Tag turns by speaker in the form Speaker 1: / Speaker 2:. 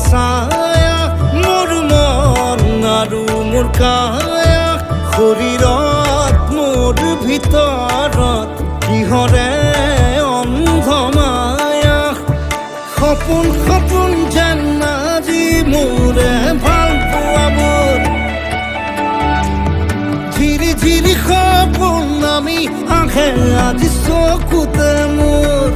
Speaker 1: ছায়া মোৰ মন আৰু মোৰ কায়া শৰীৰত মোৰ ভিতৰত কিহৰে অন্ধ মায়া সপোন সপোন যেন আজি মোৰে ভাল পোৱাবোৰ ঝিৰি ঝিৰি সপোন আমি আহে আজি চকুতে মোৰ